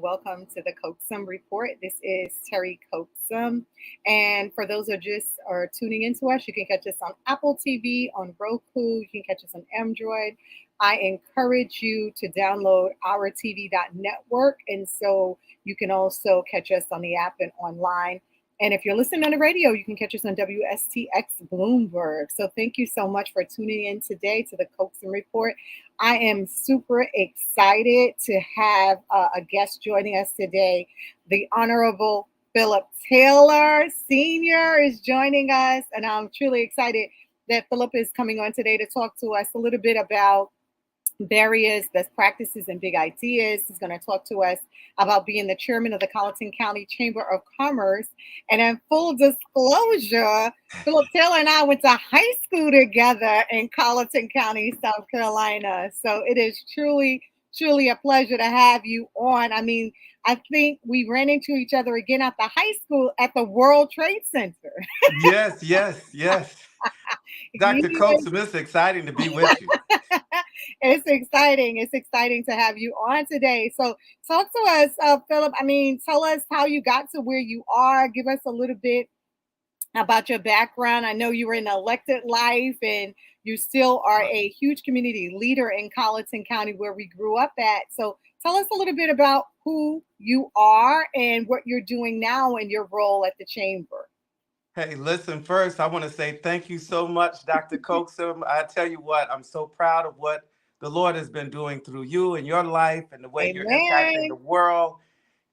welcome to the Coaxum Report. This is Terry Coaxum. And for those who just are tuning into us, you can catch us on Apple TV, on Roku, you can catch us on Android. I encourage you to download our TV.network. And so you can also catch us on the app and online. And if you're listening on the radio, you can catch us on WSTX Bloomberg. So thank you so much for tuning in today to the Coaxum Report. I am super excited to have a guest joining us today. The Honorable Philip Taylor Sr. is joining us, and I'm truly excited that Philip is coming on today to talk to us a little bit about various best practices and big ideas. He's going to talk to us about being the chairman of the Colleton County Chamber of Commerce. And in full disclosure, Philip Taylor and I went to high school together in Colleton County, South Carolina. So it is truly, truly a pleasure to have you on. I mean, I think we ran into each other again at the high school at the World Trade Center. Yes, yes, yes. Dr. You Coaxum, it's exciting to be with you. It's exciting. It's exciting to have you on today. So, talk to us, Philip. I mean, tell us how you got to where you are. Give us a little bit about your background. I know you were in elected life and you still are a huge community leader in Colleton County where we grew up at. So, tell us a little bit about who you are and what you're doing now in your role at the chamber. Hey, listen, first, I want to say thank you so much, Dr. Coaxum. I tell you what, I'm so proud of what the Lord has been doing through you and your life and the way you're impacting the Amen. world.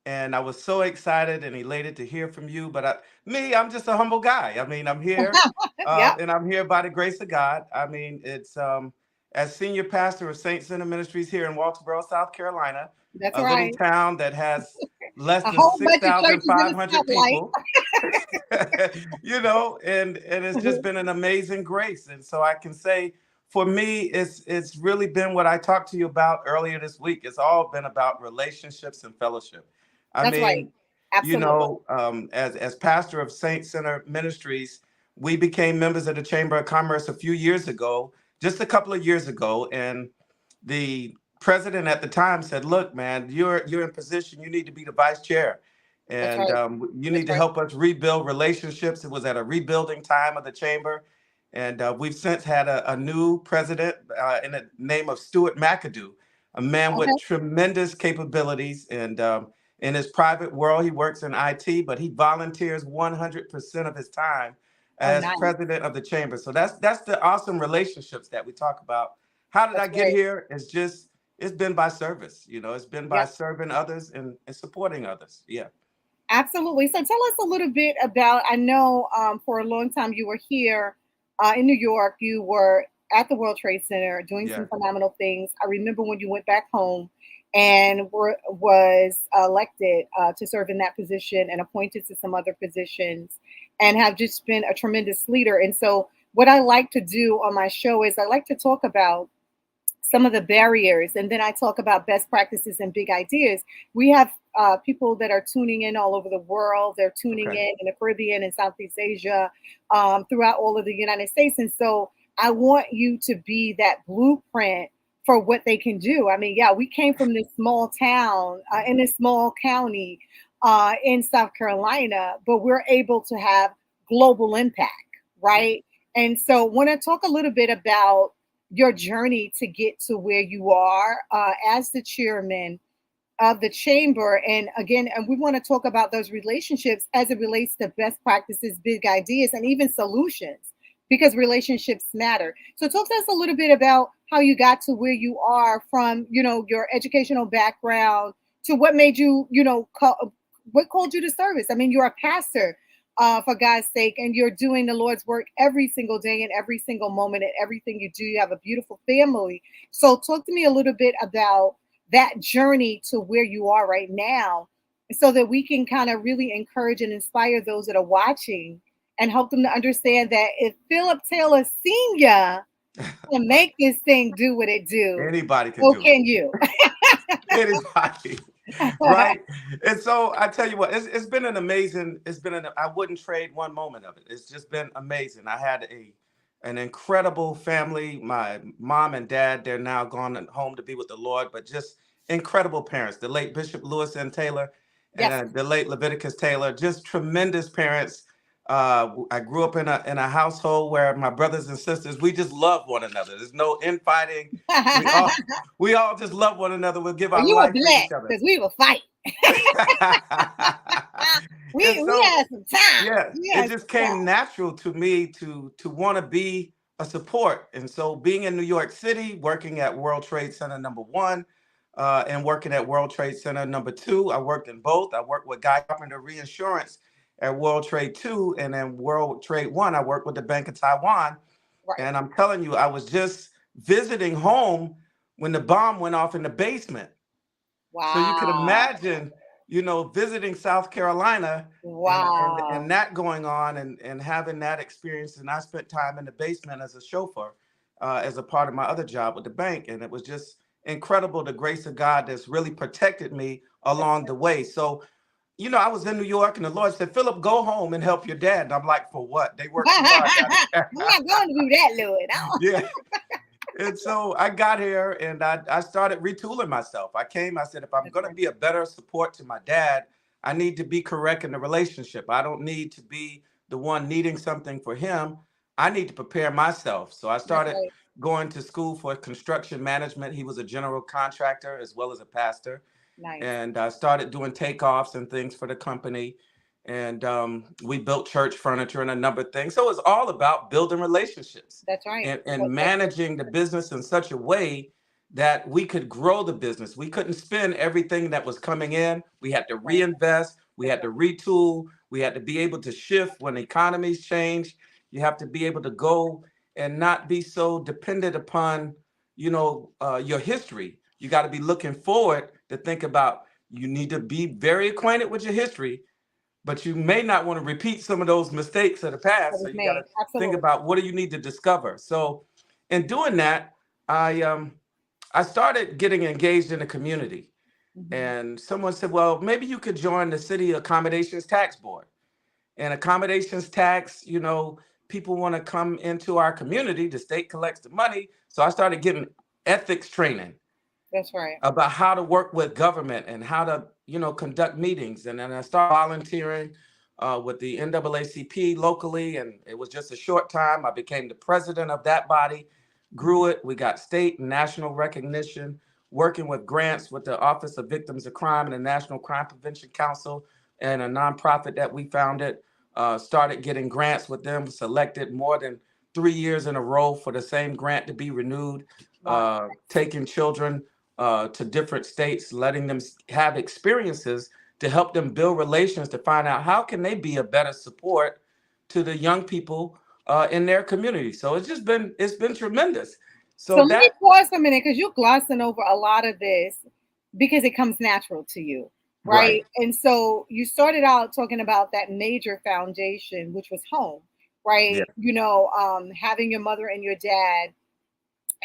And I was so excited and elated to hear from you. But I'm just a humble guy. I mean, I'm here Yep, and I'm here by the grace of God. I mean, it's as senior pastor of Saint Center Ministries here in Walterboro, South Carolina, that's a little right. town that has less A than whole bunch of churches in the 6,500 spotlight. people. And it's just been an amazing grace. And so I can say for me, it's really been what I talked to you about earlier this week. It's all been about relationships and fellowship. I That's right. mean, Absolutely. as pastor of Saint Center Ministries, we became members of the Chamber of Commerce a few years ago, just a couple of years ago, and the president at the time said, "Look, man, you're in position. You need to be the vice chair, That's and right. you That's need to right. help us rebuild relationships." It was at a rebuilding time of the chamber, and we've since had a new president in the name of Stuart McAdoo, a man with Okay. tremendous capabilities. And in his private world, he works in IT, but he volunteers 100% of his time Oh, as nice. president of the chamber. So that's the awesome relationships that we talk about. How did I That's get right. here? It's been by service. It's been by Yep. serving others and supporting others. Yeah. Absolutely. So tell us a little bit about. I know for a long time you were here in New York. You were at the World Trade Center doing some Yeah. phenomenal things. I remember when you went back home and was elected to serve in that position and appointed to some other positions and have just been a tremendous leader. And so, what I like to do on my show is I like to talk about some of the barriers, and then I talk about best practices and big ideas. We have people that are tuning in all over the world. They're tuning Okay. in the Caribbean and Southeast Asia, throughout all of the United States. And so I want you to be that blueprint for what they can do. I mean, yeah, we came from this small town in this small county in South Carolina, but we're able to have global impact, Yeah. right? And so, want to talk a little bit about your journey to get to where you are as the chairman of the chamber. And again, and we want to talk about those relationships as it relates to best practices, big ideas, and even solutions, because relationships matter. So talk to us a little bit about how you got to where you are from, your educational background to what made you, what called you to service. I mean, you're a pastor, for God's sake, and you're doing the Lord's work every single day and every single moment and everything you do. You have a beautiful family. So talk to me a little bit about that journey to where you are right now so that we can kind of really encourage and inspire those that are watching and help them to understand that if Philip Taylor Sr. can make this thing do what it do, Anybody can so do it. can you. Anybody. Right. And so I tell you what, it's been an amazing, I wouldn't trade one moment of it. It's just been amazing. I had an incredible family. My mom and dad, they're now gone home to be with the Lord, but just incredible parents, the late Bishop Lewis N. Taylor and Yes. the late Leviticus Taylor, just tremendous parents. I grew up in a household where my brothers and sisters, we just love one another. There's no infighting. We all we all just love one another. We'll give Well, our you were life for blessed each other. because we were fighting. And We so, had some time. yeah, We it had just some came time. natural to me to want to be a support. And so, being in New York City, working at World Trade Center #1, and working at World Trade Center #2, I worked in both. I worked with Guy Carpenter Reinsurance at World Trade 2, and then World Trade 1. I worked with the Bank of Taiwan. Right. And I'm telling you, I was just visiting home when the bomb went off in the basement. So you could Wow. imagine, visiting South Carolina and Wow. that going on and having that experience. And I spent time in the basement as a chauffeur, as a part of my other job with the bank. And it was just incredible, the grace of God that's really protected me along the way. So, I was in New York and the Lord said, Philip, go home and help your dad. And I'm like, for what? They work too hard down I'm there. not going to do that, Lord. Yeah. And so I got here and I started retooling myself. I said, if I'm That's going to right. be a better support to my dad, I need to be correct in the relationship. I don't need to be the one needing something for him. I need to prepare myself. So I That's started right. going to school for construction management. He was a general contractor as well as a pastor, Nice. and I started doing takeoffs and things for the company. And we built church furniture and a number of things. So it's all about building relationships That's right. and managing the business in such a way that we could grow the business. We couldn't spend everything that was coming in. We had to That's right. reinvest. We That's had to right. retool. We had to be able to shift when economies change. You have to be able to go and not be so dependent upon, your history. You got to be looking forward to think about. You need to be very acquainted with your history, but you may not want to repeat some of those mistakes of the That past. So was you got to me. think Absolutely. about what do you need to discover. So, in doing that, I started getting engaged in the community, Hmm. and someone said, "Well, maybe you could join the city accommodations tax board." And accommodations tax, people want to come into our community. The state collects the money, so I started getting ethics training That's right. about how to work with government and how to, conduct meetings. And then I started volunteering with the NAACP locally, and it was just a short time. I became the president of that body, grew Hmm. it. We got state and national recognition, working with grants with the Office of Victims of Crime and the National Crime Prevention Council and a nonprofit that we founded. Started getting grants with them, selected more than 3 years in a row for the same grant to be renewed, Wow. taking children to different states, letting them have experiences to help them build relations to find out how can they be a better support to the young people in their community. So it's been tremendous. So So let me that pause for a minute because you're glossing over a lot of this because it comes natural to you, right? right, And so you started out talking about that major foundation, which was home, yeah, right? Having your mother and your dad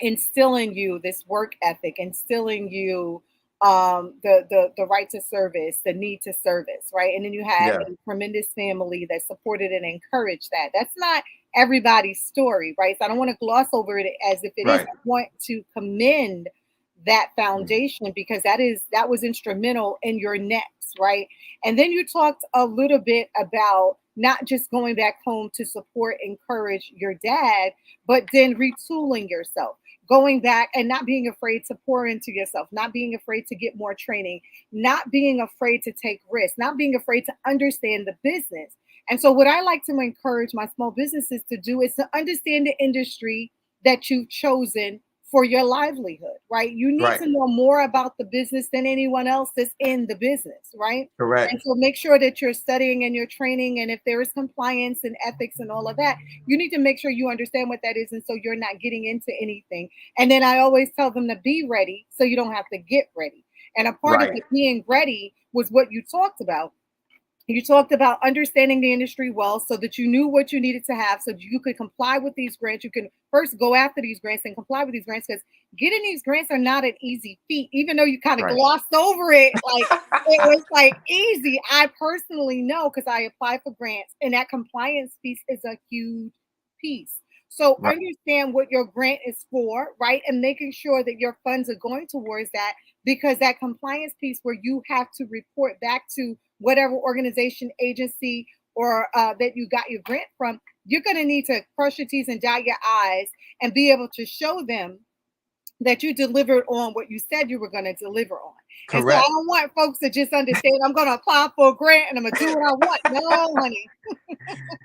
instilling you this work ethic, instilling you the right to service, the need to service, right? And then you had yeah, a tremendous family that supported and encouraged that. That's not everybody's story, right? So I don't want to gloss over it as if it is. right, I want to commend that mm, foundation because that was instrumental in your next, right? And then you talked a little bit about not just going back home to support, encourage your dad, but then retooling yourself, going back and not being afraid to pour into yourself, not being afraid to get more training, not being afraid to take risks, not being afraid to understand the business. And so, what I like to encourage my small businesses to do is to understand the industry that you've chosen for your livelihood, right? You need right, to know more about the business than anyone else that's in the business, right? And correct, so make sure that you're studying and you're training. And if there is compliance and ethics and all of that, you need to make sure you understand what that is. And so you're not getting into anything. And then I always tell them to be ready so you don't have to get ready. And a part of right, it being ready was what you talked about. You talked about understanding the industry well so that you knew what you needed to have so you could comply with these grants. You can first go after these grants and comply with these grants because getting these grants are not an easy feat, even though you kind of right, glossed over it. Like it was like easy. I personally know because I apply for grants and that compliance piece is a huge piece. So right, understand what your grant is for, right? And making sure that your funds are going towards that because that compliance piece where you have to report back to whatever organization, agency, or that you got your grant from, you're going to need to cross your T's and dot your I's and be able to show them that you delivered on what you said you were going to deliver on. And so I Correct. don't want folks to just understand I'm going to apply for a grant and I'm going to do what I want. No, honey.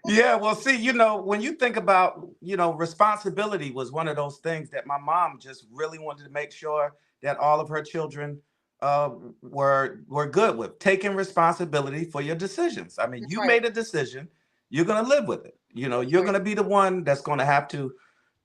Yeah, well, see, when you think about, responsibility was one of those things that my mom just really wanted to make sure that all of her children were good with taking responsibility for your decisions. I mean, That's you right. made a decision, you're going to live with it. That's You're right. going to be the one that's going to have to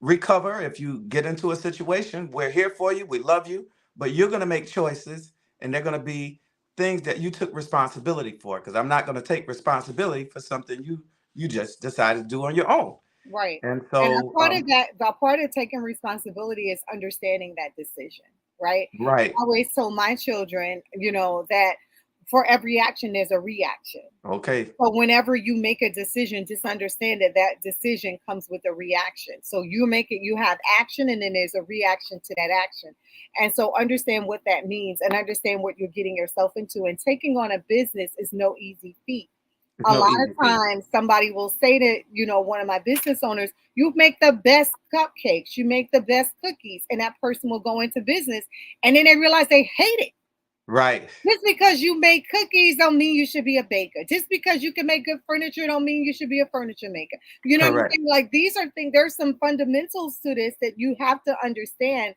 recover if you get into a situation. We're here for you, we love you, but you're going to make choices, and they're going to be things that you took responsibility for. Because I'm not going to take responsibility for something you just decided to do on your own. Right. And And so, a part of taking responsibility is understanding that decision, right? right. I always tell my children, that for every action, there's a reaction. Okay. So whenever you make a decision, just understand that that decision comes with a reaction. So you have action, and then there's a reaction to that action. And so understand what that means and understand what you're getting yourself into. And taking on a business is no easy feat. It's A no lot easy of feat. times somebody will say to, one of my business owners, you make the best cupcakes, you make the best cookies. And that person will go into business and then they realize they hate it. Right. Just because you make cookies don't mean you should be a baker. Just because you can make good furniture don't mean you should be a furniture maker. You know what I'm Correct. saying? Like these are things, there's some fundamentals to this that you have to understand.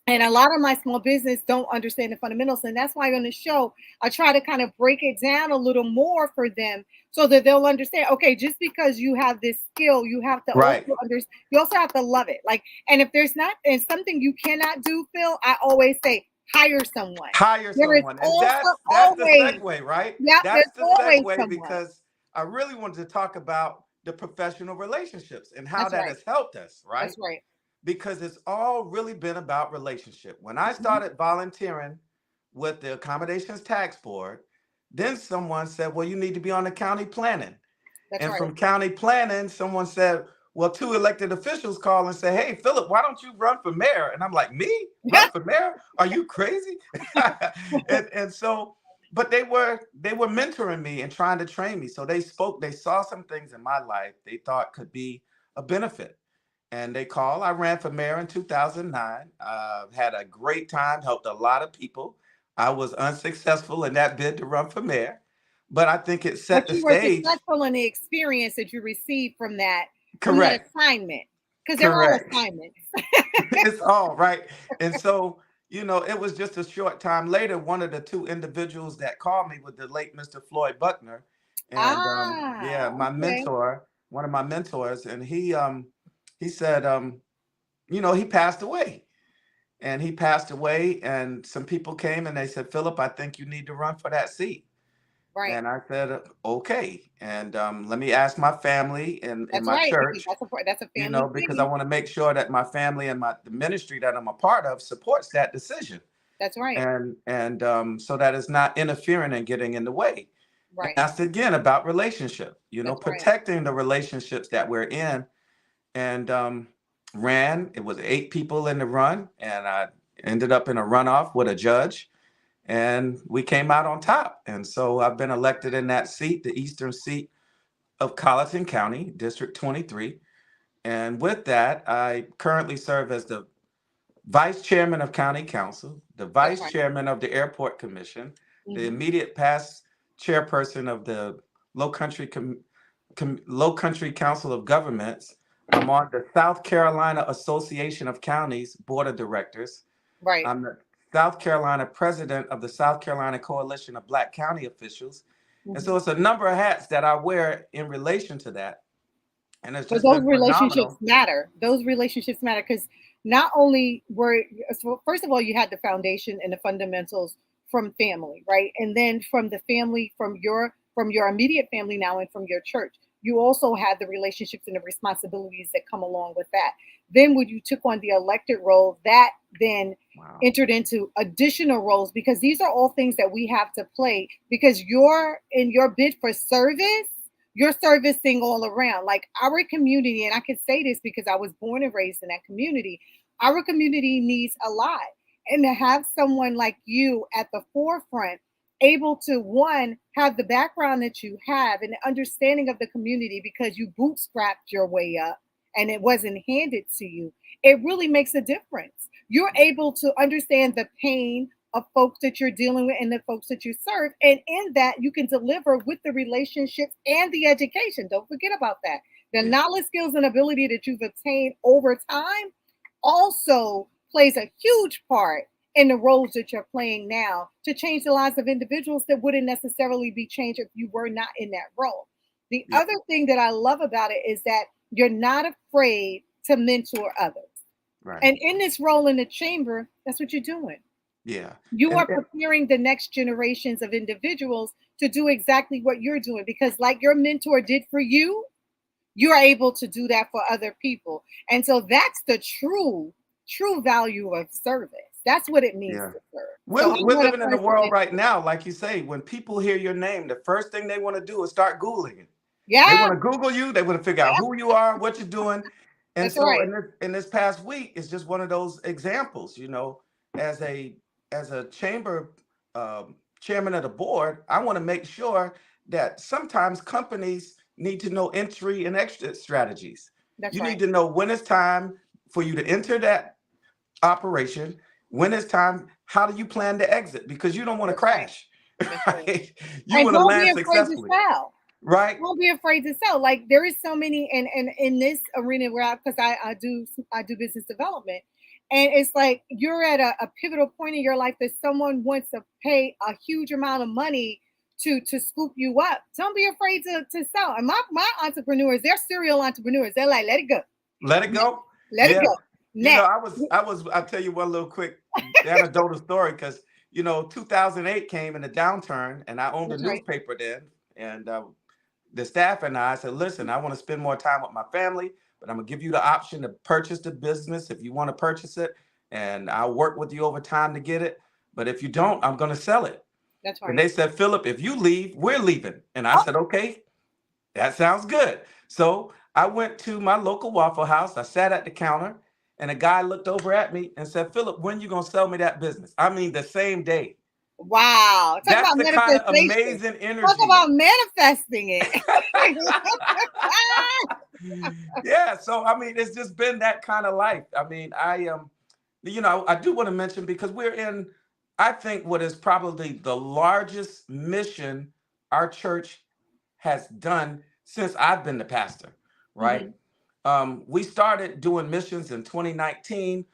And a lot of my small business don't understand the fundamentals. And that's why on the show, I try to kind of break it down a little more for them so that they'll understand, okay, just because you have this skill, you have to also Right. understand, you also have to love it. Like, and if there's not, and something you cannot do, Phil, I always say, hire someone. Hire There is someone. And also that's the always, segue, right? yep, there's That's the always segue, someone. because I really wanted to talk about the professional relationships and how That's that right. has helped us, That's right? right. Because it's all really been about relationship. When I Mhm. started volunteering with the Accommodations Tax Board, then someone said, well, you need to be on the county planning. That's And right. from county planning, someone said, well, two elected officials call and say, hey, Philip, why don't you run for mayor? And I'm like, me? Run for mayor? Are you crazy? and so, but they were mentoring me and trying to train me. So they saw some things in my life they thought could be a benefit. And they called. I ran for mayor in 2009. Had a great time, helped a lot of people. I was unsuccessful in that bid to run for mayor, but I think it set But the you were stage. successful in the experience that you received from that Correct. assignment, because they're all Correct. assignments. It's all right. And so, it was just a short time later, one of the two individuals that called me was the late Mr. Floyd Buckner. And Ah, yeah, my okay. mentor, one of my mentors, and he said, he passed away. And he passed away, and some people came and they said, Philip, I think you need to run for that seat. Right. And I said, okay. And let me ask my family and That's my right, because church, that's a family because I thing. want to make sure that my family and the ministry that I'm a part of supports that decision. That's right. And so that it's not interfering and getting in the way. And Right. that's again about relationship, That's right. protecting the relationships that we're in. And it was 8 people in the run, and I ended up in a runoff with a judge, and we came out on top. And so I've been elected in that seat, the eastern seat of Colleton County, District 23. And with that, I currently serve as the vice chairman of county council, the That's vice right. chairman of the airport commission, the Hmm. immediate past chairperson of the Low Country Council of Governments. I'm on the South Carolina Association of Counties board of directors. Right. I'm the South Carolina president of the South Carolina Coalition of Black County Officials. And Hmm. so it's a number of hats that I wear in relation to that. And it's But just those been relationships phenomenal. matter. Those relationships matter because not only were, so first of all, you had the foundation and the fundamentals from family, right? And then from the family, from your immediate family now and from your church, you also had the relationships and the responsibilities that come along with that. Then when you took on the elected role, that then Wow. entered into additional roles because these are all things that we have to play because you're in your bid for service, you're servicing all around. Like our community, and I can say this because I was born and raised in that community, our community needs a lot. And to have someone like you at the forefront, able to, one, have the background that you have and the understanding of the community because you bootstrapped your way up and it wasn't handed to you, it really makes a difference. You're able to understand the pain of folks that you're dealing with and the folks that you serve. And in that, you can deliver with the relationships and the education. Don't forget about that. The Yeah. knowledge, skills, and ability that you've obtained over time also plays a huge part in the roles that you're playing now to change the lives of individuals that wouldn't necessarily be changed if you were not in that role. The Yeah. other thing that I love about it is that you're not afraid to mentor others. Right. And in this role in the chamber, that's what you're doing. Yeah. You And, are preparing the next generations of individuals to do exactly what you're doing because, like your mentor did for you, you're able to do that for other people. And so that's the true value of service. That's what it means yeah. to serve. So We're I'm not a living in a person world that, right now, like you say, when people hear your name, the first thing they want to do is start Googling it. They yeah, want to Google you. They want to figure out yeah, who you are, what you're doing. And that's so right. in this past week, it's just one of those examples, as a chamber chairman of the board, I want to make sure that sometimes companies need to know entry and exit strategies. That's You need right. to know when it's time for you to enter that operation, when it's time, how do you plan to exit? Because you don't want to That's right. crash, That's right. right? You And want to don't be land afraid to successfully, sell. right? Don't be afraid to sell. Like there is so many, and in this arena where because I do business development, and it's like you're at a pivotal point in your life that someone wants to pay a huge amount of money to scoop you up. Don't be afraid to sell. And my entrepreneurs, they're serial entrepreneurs. They're like, let it go, Let it go. let it Yeah. go. Next, I'll tell you one little quick anecdotal story because, 2008 came in a downturn and I owned a that's right. newspaper then. And the staff and I said, listen, I want to spend more time with my family, but I'm going to give you the option to purchase the business if you want to purchase it. And I'll work with you over time to get it. But if you don't, I'm going to sell it. That's And right. they said, Philip, if you leave, we're leaving. And I Oh, said, okay, that sounds good. So I went to my local Waffle House. I sat at the counter, and a guy looked over at me and said, Philip, when you gonna sell me that business? I mean, the same day. wow! Talk That's about the kind of manifestation. amazing Talk energy. about manifesting it. Yeah. So I mean, it's just been that kind of life. I mean, I do want to mention because we're in, I think, what is probably the largest mission our church has done since I've been the pastor, right? Mhm. We started doing missions in 2019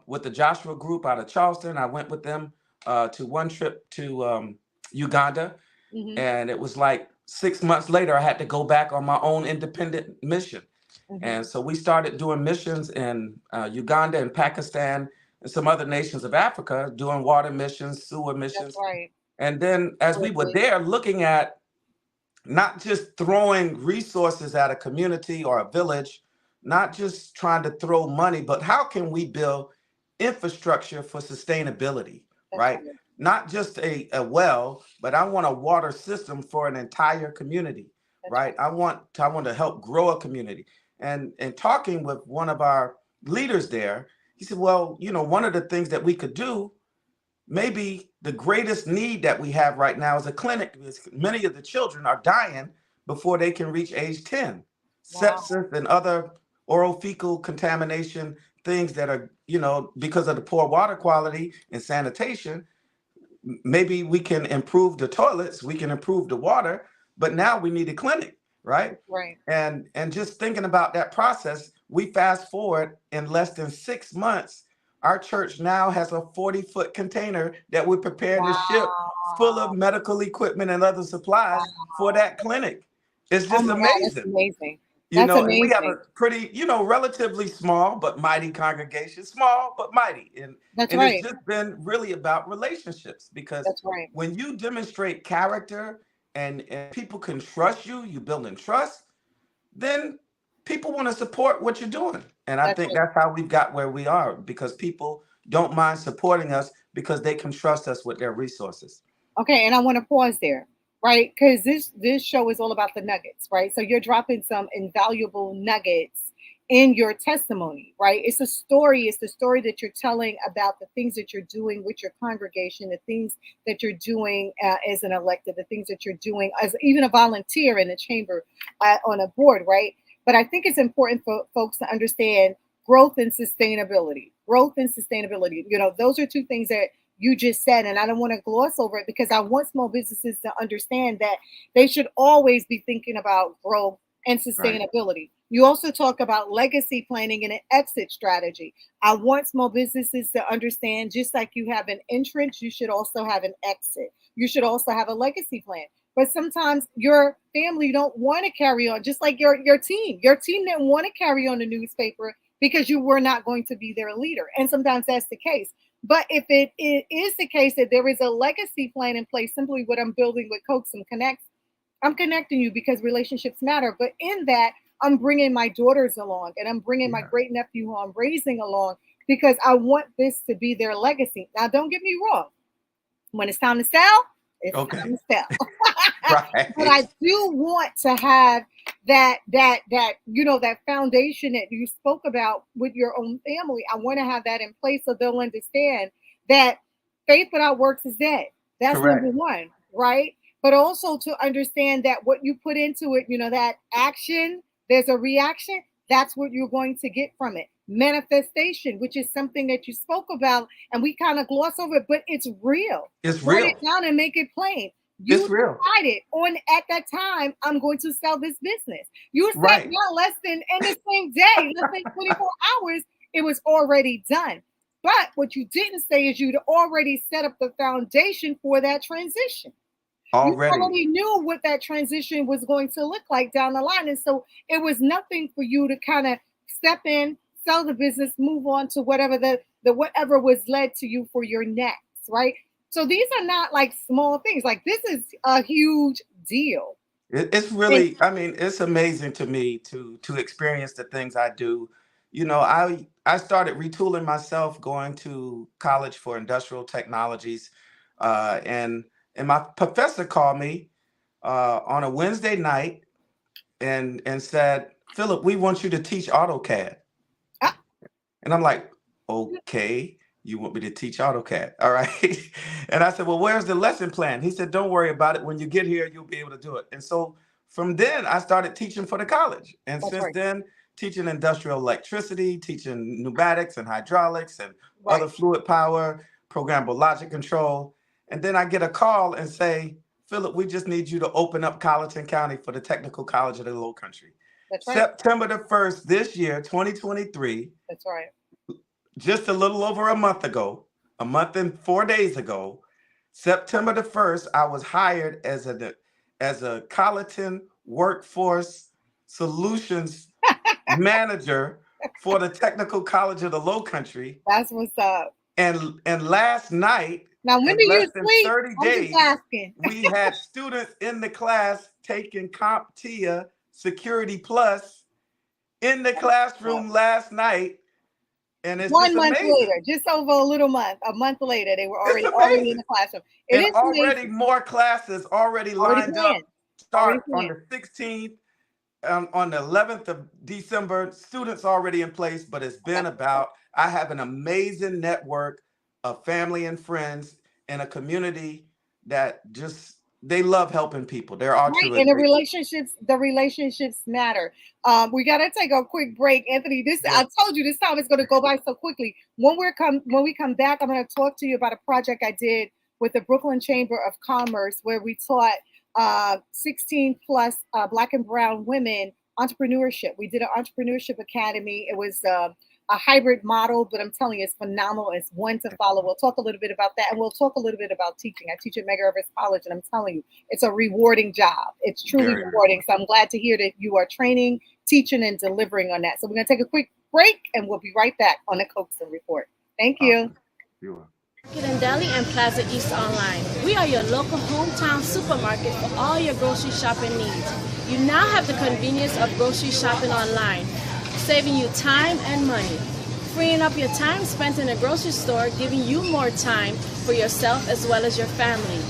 with the Joshua Group out of Charleston. I went with them to one trip to Uganda, Mhm. and it was like 6 months later, I had to go back on my own independent mission. Mhm. And so we started doing missions in Uganda and Pakistan and some other nations of Africa, doing water missions, sewer That's missions. right. And then as we were Lovely. there looking at not just throwing resources at a community or a village, not just trying to throw money, but how can we build infrastructure for sustainability, That's right? right. Not just a well, but I want a water system for an entire community, That's right? right. I want to help grow a community. And talking with one of our leaders there, he said, well, one of the things that we could do, maybe the greatest need that we have right now is a clinic because many of the children are dying before they can reach age 10. Wow. Sepsis and other oral fecal contamination, things that are, because of the poor water quality and sanitation. Maybe we can improve the toilets, we can improve the water, but now we need a clinic, right? That's right. And just thinking about that process, we fast forward in less than 6 months, our church now has a 40-foot container that we're preparing to ship full of Wow. medical equipment and other supplies for Wow. that clinic. It's Oh just my God, that's amazing. amazing. That's And we have amazing. a pretty, relatively small but mighty congregation, small but mighty. And That's and it's right. just been really about relationships because That's right. when you demonstrate character and people can trust you, you building trust, then people want to support what you're doing. And I That's think right. that's how we've got where we are because people don't mind supporting us because they can trust us with their resources. Okay, and I want to pause there, right? Because this show is all about the nuggets, right? So you're dropping some invaluable nuggets in your testimony, right? It's a story. It's the story that you're telling about the things that you're doing with your congregation, the things that you're doing as an elected, the things that you're doing as even a volunteer in the chamber on a board, right? But I think it's important for folks to understand growth and sustainability. Growth and sustainability. You know, those are two things that you just said, and I don't want to gloss over it because I want small businesses to understand that they should always be thinking about growth and Right. sustainability. You also talk about legacy planning and an exit strategy. I want small businesses to understand just like you have an entrance, you should also have an exit. You should also have a legacy plan. But sometimes your family don't want to carry on, just like your team. Your team didn't want to carry on the newspaper because you were not going to be their leader. And sometimes that's the case. But if it is the case that there is a legacy plan in place, simply what I'm building with Coaxum Connects, I'm connecting you because relationships matter. But in that, I'm bringing my daughters along and I'm bringing my Yeah. great nephew who I'm raising along because I want this to be their legacy. Now, don't get me wrong. When it's time to sell, it's time Okay. to sell. But I Right. do want to have that that foundation that you spoke about with your own family. I want to have that in place so they'll understand that faith without works is dead. That's number Correct. one, right? But also to understand that what you put into it, that action, there's a reaction. That's what you're going to get from it. Manifestation, which is something that you spoke about, and we kind of gloss over it, but it's real. It's Write it real. down and make it plain. It's You real. decided on at that time, I'm going to sell this business. You sat Right. down less than in the same day, less than 24 hours, it was already done. But what you didn't say is you'd already set up the foundation for that transition. You Already. already knew what that transition was going to look like down the line. And so it was nothing for you to kind of step in, sell the business, move on to whatever the whatever was led to you for your next, right? So these are not like small things. Like this is a huge deal. It's And really, I mean, it's amazing to me to experience the things I do. I started retooling myself going to college for industrial technologies, and my professor called me on a Wednesday night and said, "Philip, we want you to teach AutoCAD." ah, And I'm like, okay, you want me to teach AutoCAD? All right. And I said, well, where's the lesson plan? He said, don't worry about it. When you get here, you'll be able to do it. And so from then, I started teaching for the college. And that's since right. then, teaching industrial electricity, teaching pneumatics and hydraulics and Right. other fluid power, programmable logic control. And then I get a call and say, Philip, we just need you to open up Colleton County for the Technical College of the Low Country. That's right. September the 1st this year, 2023, That's right. just a little over a month ago, a month and 4 days ago, September the 1st, I was hired as a Colleton Workforce Solutions Manager for the Technical College of the Low Country. That's what's up. And last night, Now, when in do you less than sleep? 30 I'm just days, asking. we had students in the class taking CompTIA Security Plus in the classroom last night, and it's One just month amazing. later, just over a month later, they were It's already in the amazing. classroom. It And is already amazing. more classes already Already lined planned. up. Already Start on planned. the 16th, on the 11th of December. Students already in place, but it's been That's what's up. about, I have an amazing network of family and friends in a community that just, they love helping people. They're all Right, truly and the great people. relationships matter. We gotta take a quick break, Anthony. This Yeah. I told you this time is gonna go by so quickly. When we come back, I'm gonna talk to you about a project I did with the Brooklyn Chamber of Commerce, where we taught 16 plus Black and Brown women entrepreneurship. We did an entrepreneurship academy. It was a hybrid model, but I'm telling you, it's phenomenal. It's one to follow. We'll talk a little bit about that, and we'll talk a little bit about teaching. I teach at Medgar Evers College, and I'm telling you, it's a rewarding job. It's truly Very rewarding. rewarding. So I'm glad to hear that you are training, teaching, and delivering on that. So we're going to take a quick break, and we'll be right back on the Coaxum Report. Thank you. Awesome. You are. Market and Deli and Plaza East Online. We are your local hometown supermarket for all your grocery shopping needs. You now have the convenience of grocery shopping online, saving you time and money. Freeing up your time spent in a grocery store, giving you more time for yourself as well as your family.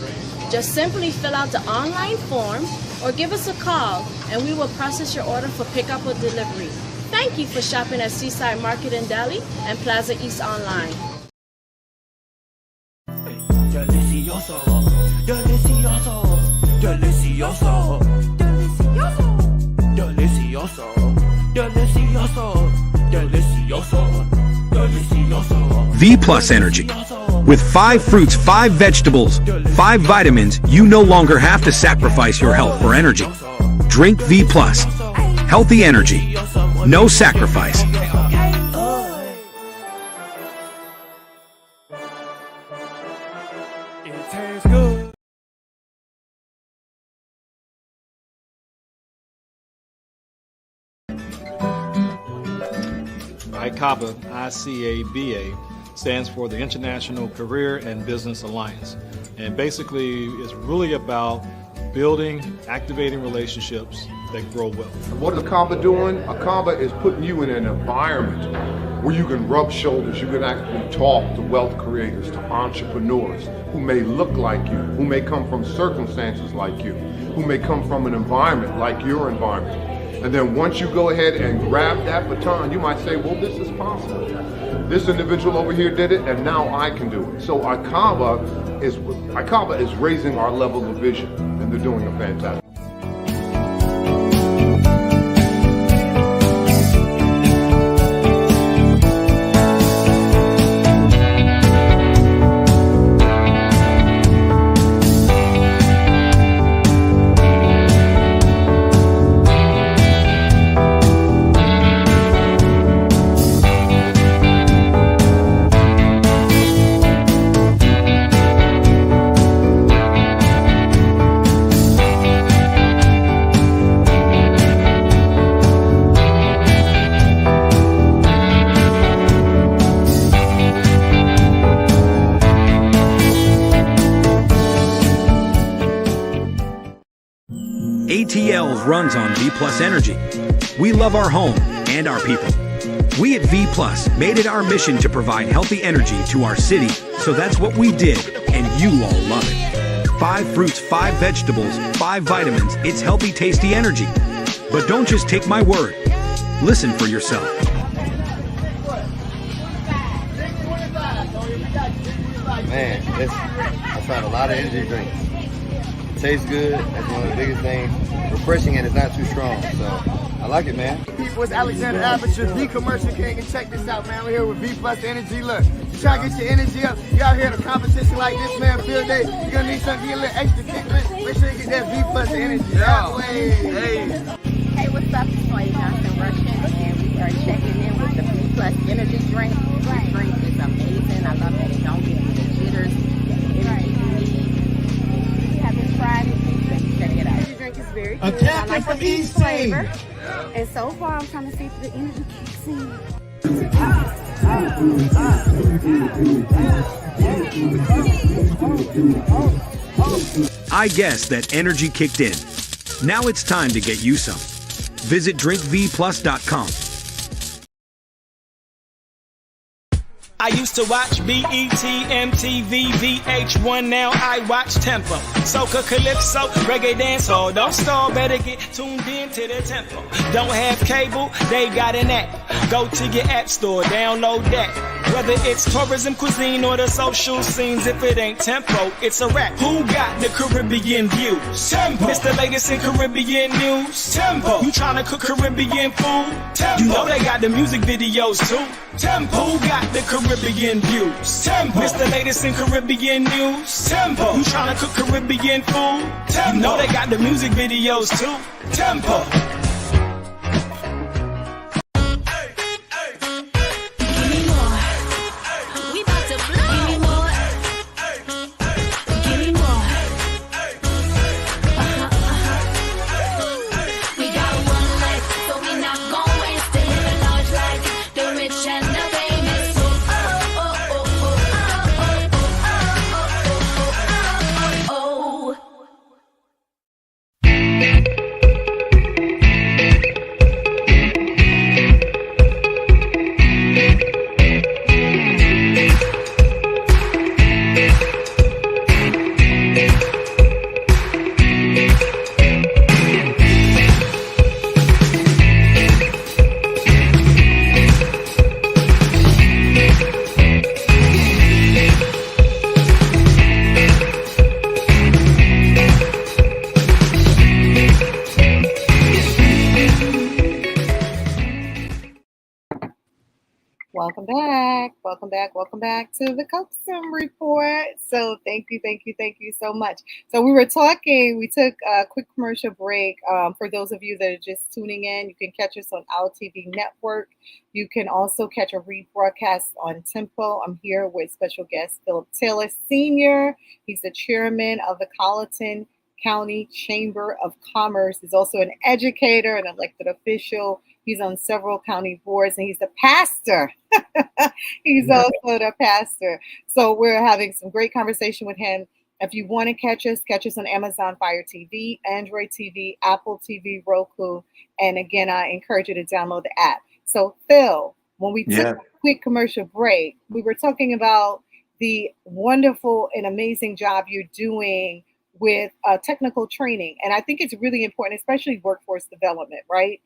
Just simply fill out the online form or give us a call and we will process your order for pickup or delivery. Thank you for shopping at Seaside Market in Delhi and Plaza East online. Delicioso, delicioso, delicioso, delicioso, delicioso, delicioso, delicioso. V Plus Energy. With 5 fruits, 5 vegetables, 5 vitamins, you no longer have to sacrifice your health for energy. Drink V Plus. Healthy energy. No sacrifice. It tastes good. ICABA, ICABA, stands for the International Career and Business Alliance. And basically, it's really about building, activating relationships that grow wealth. What is ACABA doing? ACABA is putting you in an environment where you can rub shoulders, you can actually talk to wealth creators, to entrepreneurs who may look like you, who may come from circumstances like you, who may come from an environment like your environment. And then once you go ahead and grab that baton, you might say, well, this is possible. This individual over here did it, and now I can do it. So ICABA is raising our level of vision, and they're doing a fantastic. ATLs runs on V Plus Energy. We love our home and our people. We at V Plus made it our mission to provide healthy energy to our city, so that's what we did, and you all love it. 5 fruits, 5 vegetables, 5 vitamins, it's healthy, tasty energy. But don't just take my word. Listen for yourself. Man, I tried a lot of energy drinks. It tastes good. That's one of the biggest things. Refreshing, and it's not too strong. So I like it, man. People, it's Alexander Aperture, V Commercial King, and check this out, man. We're here with V Plus Energy. Look, you try to get your energy up. You out here in a competition like this, man. Field day. You're gonna need something to get a little extra kick. Make sure you get that V Plus Energy. That way. Hey, what's up? It's Toya Johnson Russian, and we are checking in with the V Plus Energy drink. This drink is amazing. I love that it don't give you the jitters. You haven't tried it? Check it out. The drink is very good. I like the peach flavor. And so far, I'm trying to see if the energy kicks in. I guess that energy kicked in. Now it's time to get you some. Visit drinkvplus.com. I used to watch BET, MTV, VH1, now I watch Tempo. Soca, Calypso, Reggae Dancehall. Don't stall, better get tuned in to the tempo. Don't have cable, they got an app. Go to your app store, download that. Whether it's tourism, cuisine, or the social scenes, if it ain't Tempo, it's a rap. Who got the Caribbean views? Tempo. Mr. Latest in Caribbean news? Tempo. You tryna cook Caribbean food? Tempo. You know they got the music videos too? Tempo. Who got the Caribbean views? Tempo. Mr. Latest in Caribbean news? Tempo. You tryna cook Caribbean food? Tempo. You know they got the music videos too? Tempo. Welcome back. Welcome back. Welcome back to the Coaxum Report. So thank you so much. So we were talking, we took a quick commercial break. For those of you that are just tuning in, you can catch us on our TV network. You can also catch a rebroadcast on Tempo. I'm here with special guest Philip Taylor Sr. He's the chairman of the Colleton County Chamber of Commerce. He's also an educator, an elected official. He's on several county boards, and he's the pastor. He's also the pastor. So we're having some great conversation with him. If you want to catch us on Amazon Fire TV, Android TV, Apple TV, Roku. And again, I encourage you to download the app. So Phil, when we took a quick commercial break, we were talking about the wonderful and amazing job you're doing with technical training. And I think it's really important, especially workforce development, right?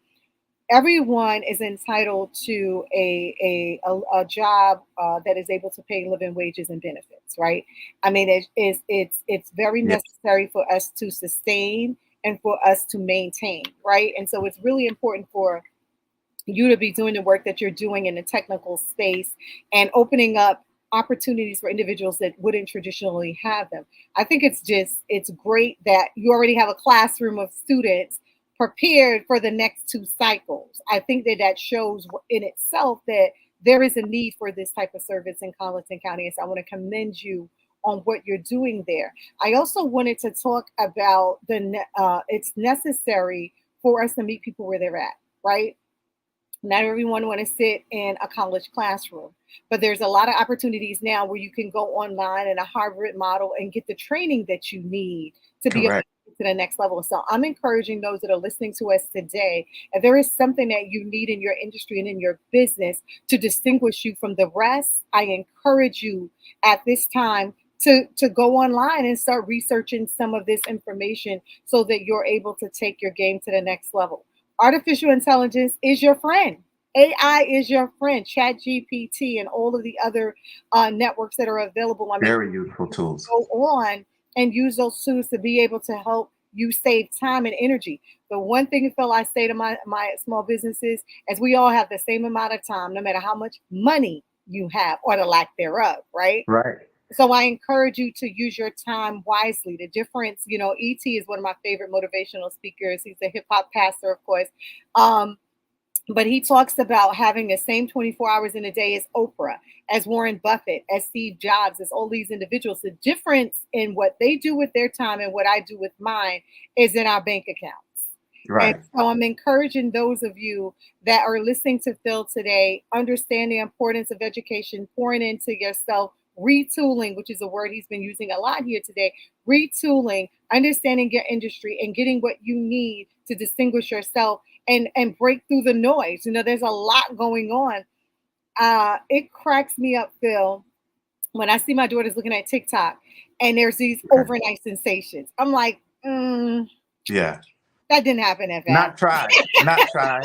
Everyone is entitled to a job that is able to pay living wages and benefits, right? I mean, it's very necessary for us to sustain and for us to maintain, right? And so it's really important for you to be doing the work that you're doing in the technical space and opening up opportunities for individuals that wouldn't traditionally have them. I think it's great that you already have a classroom of students prepared for the next two cycles. I think that shows in itself that there is a need for this type of service in Colleton County. And so I want to commend you on what you're doing there. I also wanted to talk about it's necessary for us to meet people where they're at, right? Not everyone want to sit in a college classroom, but there's a lot of opportunities now where you can go online in a hybrid model and get the training that you need to be able to get to the next level. So I'm encouraging those that are listening to us today, if there is something that you need in your industry and in your business to distinguish you from the rest, I encourage you at this time to go online and start researching some of this information so that you're able to take your game to the next level. Artificial intelligence is your friend. AI is your friend. Chat GPT and all of the other networks that are available. I mean, very useful tools. Go on and use those tools to be able to help you save time and energy. The one thing, Phil, I say to my small businesses is we all have the same amount of time, no matter how much money you have or the lack thereof, right? Right. So I encourage you to use your time wisely. The difference, E.T. is one of my favorite motivational speakers. He's a hip hop pastor, of course. But he talks about having the same 24 hours in a day as Oprah, as Warren Buffett, as Steve Jobs, as all these individuals. The difference in what they do with their time and what I do with mine is in our bank accounts. Right. And so I'm encouraging those of you that are listening to Phil today, understand the importance of education, pouring into yourself, retooling, which is a word he's been using a lot here today, retooling, understanding your industry and getting what you need to distinguish yourself and break through the noise. There's a lot going on. It cracks me up, Phil, when I see my daughters looking at TikTok and there's these overnight sensations. I'm like, yeah. That didn't happen at that. Not tried. Not tried.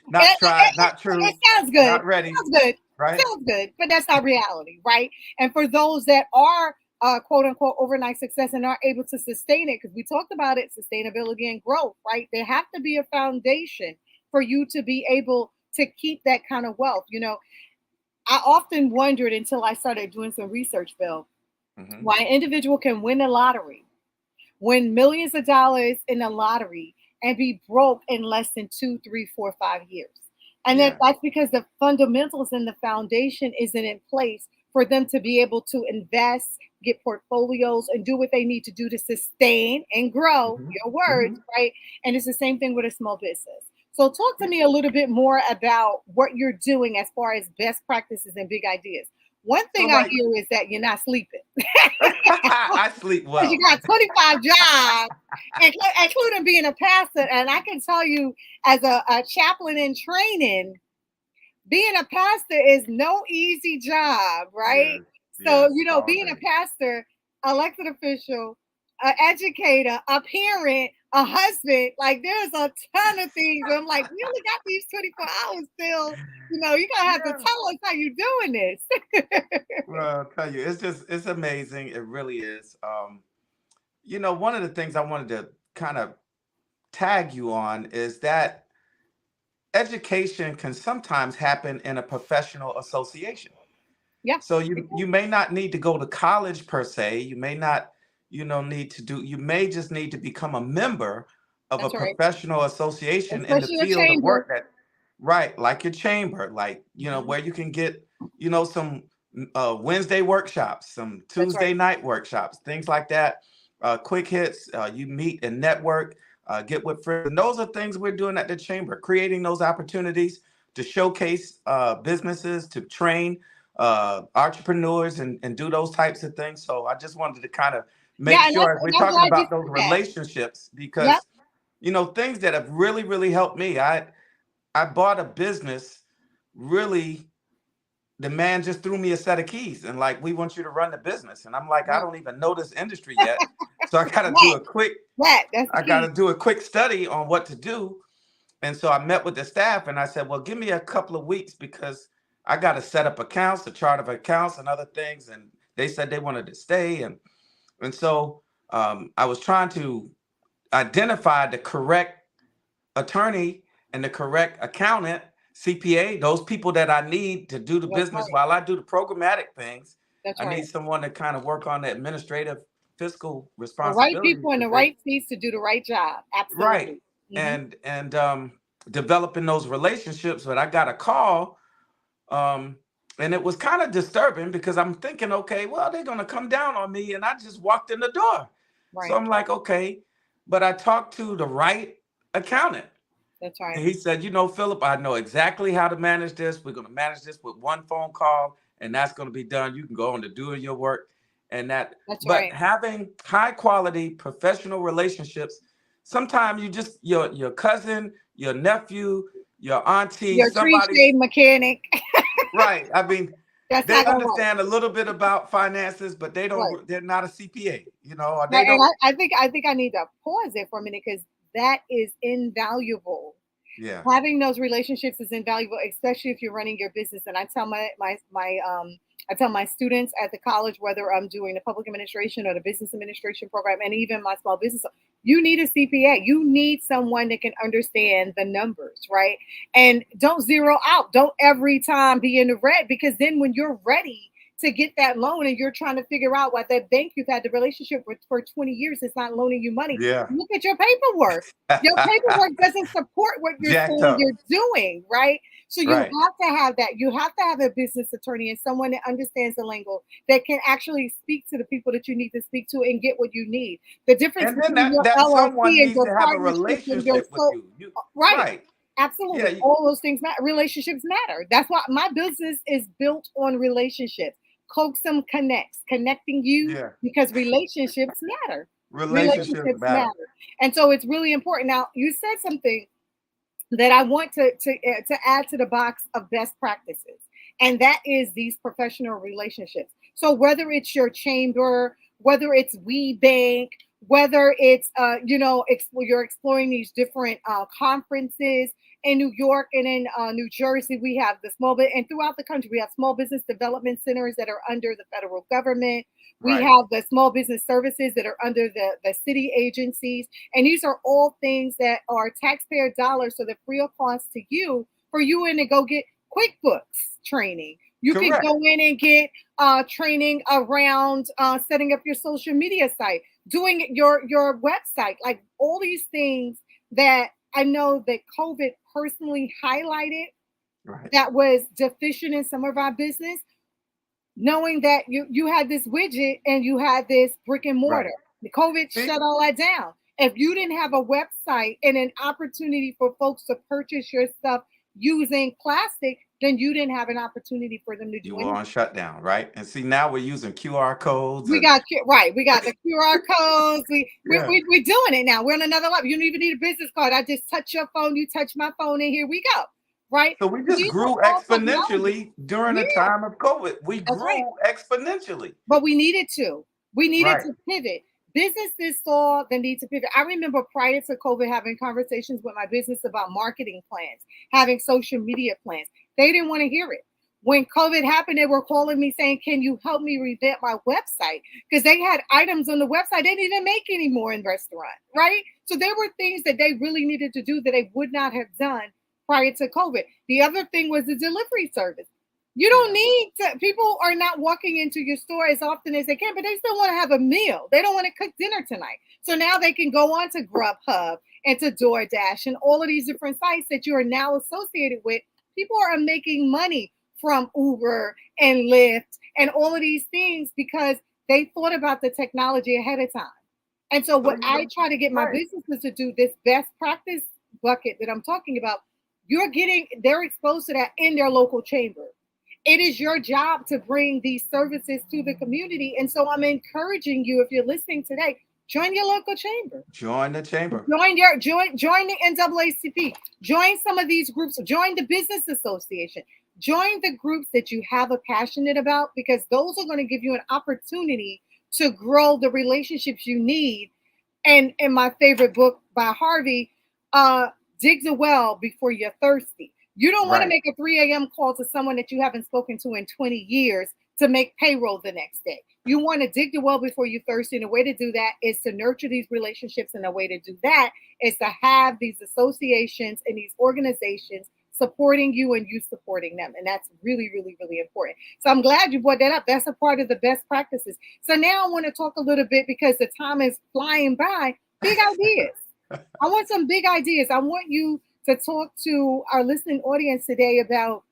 Not tried. Not true. It sounds good. Not ready. Sounds good. Right. Sounds good. But that's not reality, right? And for those that are quote unquote overnight success and are able to sustain it, because we talked about it, sustainability and growth, right? There have to be a foundation for you to be able to keep that kind of wealth. I often wondered until I started doing some research, Phil, why an individual can win the lottery, win millions of dollars in the lottery, and be broke in less than 2, 3, 4, 5 years. And that's because the fundamentals and the foundation isn't in place for them to be able to invest, get portfolios, and do what they need to do to sustain and grow, your words, right? And it's the same thing with a small business. So talk to me a little bit more about what you're doing as far as best practices and big ideas. One thing I hear is that you're not sleeping. I sleep well. You got 25 jobs, including being a pastor. And I can tell you, as a chaplain in training, being a pastor is no easy job, right? So, being a pastor, elected official, an educator, a parent, a husband, like there's a ton of things. I'm like, we only got these 24 hours still. You're going to have to tell us how you're doing this. Well, I'll tell you, it's amazing. It really is. One of the things I wanted to kind of tag you on is that education can sometimes happen in a professional association. Yeah. So you may not need to go to college per se. You may not, need to do. You may just need to become a member of a That's right. professional association in the Especially a field of chamber. work that, right, like your chamber, like Mhm. where you can get, some Wednesday workshops, some That's right. Tuesday night workshops, things like that. Quick hits. You meet and network. Get with friends. And those are things we're doing at the chamber, creating those opportunities to showcase businesses, to train entrepreneurs and do those types of things. So I just wanted to kind of make Yeah, and, sure as we're I'm talking glad you about those said that. relationships, Yep. because things that have really, really helped me. I bought a business, really, the man just threw me a set of keys and like, we want you to run the business. And I'm like, I Yep. don't even know this industry yet. So I gotta do Right. a quick, Right. That's the I gotta key. do a quick study on what to do. And so I met with the staff and I said, well, give me a couple of weeks because I got to set up accounts, a chart of accounts and other things. And they said they wanted to stay. And so I was trying to identify the correct attorney and the correct accountant, CPA, those people that I need to do the That's business right. while I do the programmatic things. That's I right. need someone to kind of work on the administrative fiscal The right responsibilities people in to the things. right seats to do the right job. Right. Absolutely. Hmm. And developing those relationships. But I got a call, um, and it was kind of disturbing because I'm thinking, okay, well, they're gonna come down on me, and I just walked in the door. So Right. I'm like, okay, but I talked to the right accountant. That's And right. he said, Philip, I know exactly how to manage this. We're going to manage this with one phone call, and that's going to be done. You can go on to doing your work and that. That's But right. having high quality professional relationships, sometimes you just your cousin, your nephew, your auntie, Your tree somebody, shade mechanic. right? I mean, That's they not gonna work. understand a little bit about finances, but Right. they're not a CPA, or they Right. And don't. I think I need to pause it for a minute because that is invaluable. Yeah. Having those relationships is invaluable, especially if you're running your business. And I tell my students at the college, whether I'm doing the public administration or the business administration program, and even my small business, you need a CPA. You need someone that can understand the numbers, right? And don't zero out. Don't every time be in the red, because then when you're ready to get that loan and you're trying to figure out what that bank you've had the relationship with for 20 years is not loaning you money, Yeah. look at your paperwork. Your paperwork doesn't support what you're Jacked saying up. you're doing, right? So you Right. have to have that. You have to have a business attorney and someone that understands the lingo that can actually speak to the people that you need to speak to and get what you need. The difference And then between your that someone LLC and needs your to have a partnership and your relationship with you. right. Right. Yeah. Absolutely. All those things matter. Relationships matter. That's why my business is built on relationships. Coaxum connects, connecting you Yeah. because relationships matter. Relationships Relationships matter. matter. And so it's really important. Now, you said something that I want to add to the box of best practices, and that is these professional relationships. So whether it's your chamber, whether it's We Bank, whether it's you're exploring these different conferences in New York and in New Jersey, we have the and throughout the country we have small business development centers that are under the federal government. We Right. have the small business services that are under the city agencies. And these are all things that are taxpayer dollars, so they're free of cost to you for you and to go get QuickBooks training. You can Correct. go in and get training around setting up your social media site, doing your website, like all these things that I know that COVID personally highlighted Right. that was deficient in some of our business, knowing that you had this widget and you had this brick and mortar. Right. The COVID See? shut all that down. If you didn't have a website and an opportunity for folks to purchase your stuff using plastic, then you didn't have an opportunity for them to You do were on anything. shutdown, right? And see, now we're using QR codes We and got right. We got the QR codes. yeah. We're doing it now. We're on another level. You don't even need a business card. I just touch your phone. You touch my phone, and here we go. Right. So we So just these are grew all technology. exponentially during the Yeah, time of COVID. We that's right. grew exponentially. But we needed to. We needed Right. to pivot. Businesses saw the need to pivot. I remember prior to COVID having conversations with my business about marketing plans, having social media plans. They didn't want to hear it. When COVID happened, they were calling me saying, "Can you help me revamp my website?" Because they had items on the website they didn't even make anymore in restaurant, right? So there were things that they really needed to do that they would not have done prior to COVID. The other thing was the delivery service. You don't need to, people are not walking into your store as often as they can, but they still want to have a meal. They don't want to cook dinner tonight. So now they can go on to Grubhub and to DoorDash and all of these different sites that you are now associated with. People are making money from Uber and Lyft and all of these things because they thought about the technology ahead of time. And so what I try to get my businesses to do, this best practice bucket that I'm talking about, they're exposed to that in their local chamber. It is your job to bring these services to the community. And so I'm encouraging you, if you're listening today, join your local chamber. Join the chamber. Join the NAACP. Join some of these groups. Join the business association. Join the groups that you have a passionate about, because those are going to give you an opportunity to grow the relationships you need. And in my favorite book by Harvey, dig the well before you're thirsty. You don't want to make a 3 a.m. call to someone that you haven't spoken to in 20 years to make payroll the next day. You want to dig the well before you're thirsty. And the way to do that is to nurture these relationships. And the way to do that is to have these associations and these organizations supporting you and you supporting them. And that's really, really, really important. So I'm glad you brought that up. That's a part of the best practices. So now I want to talk a little bit, because the time is flying by, big ideas. I want some big ideas. I want you to talk to our listening audience today about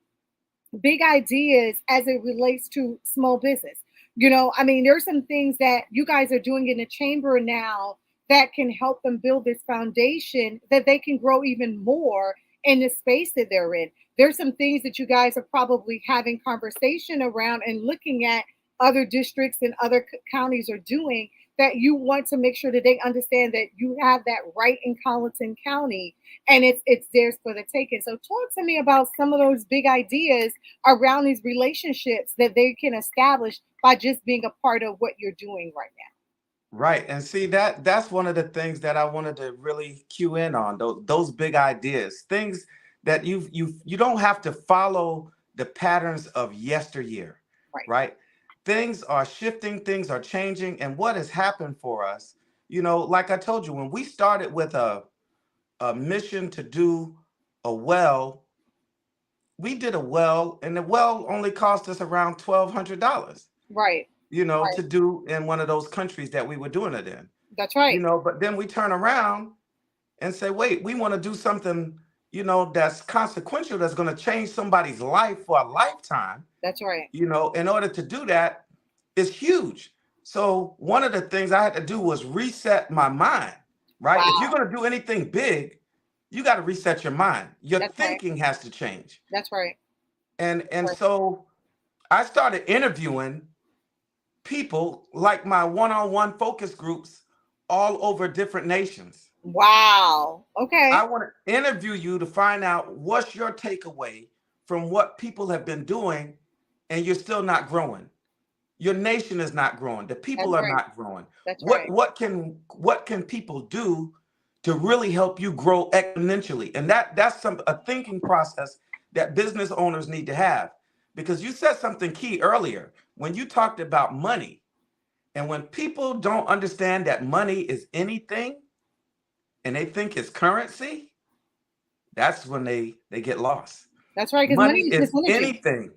big ideas as it relates to small business. There's some things that you guys are doing in the chamber now that can help them build this foundation that they can grow even more in the space that they're in. There's some things that you guys are probably having conversation around and looking at other districts and other counties are doing, that you want to make sure that they understand that you have that right in Colleton County and it's theirs for the taking. So talk to me about some of those big ideas around these relationships that they can establish by just being a part of what you're doing right now. Right. And see, that's one of the things that I wanted to really cue in on, those big ideas, things that you don't have to follow the patterns of yesteryear, right? Things are shifting, things are changing. And what has happened for us, like I told you, when we started with a mission to do a well, we did a well, and the well only cost us around $1,200. Right. To do in one of those countries that we were doing it in. That's right. But then we turn around and say, wait, we want to do something, that's consequential, that's going to change somebody's life for a lifetime. That's right. In order to do that, it's huge. So one of the things I had to do was reset my mind, right? Wow. If you're going to do anything big, you got to reset your mind. Your thinking has to change. That's right. And so I started interviewing people like my one-on-one focus groups all over different nations. Wow. Okay. I want to interview you to find out what's your takeaway from what people have been doing, and you're still not growing. Your nation is not growing. The people are not growing. That's what can people do to really help you grow exponentially? And that's a thinking process that business owners need to have. Because you said something key earlier when you talked about money. And when people don't understand that money is anything and they think it's currency, that's when they get lost. That's right. Because money is just energy. Anything.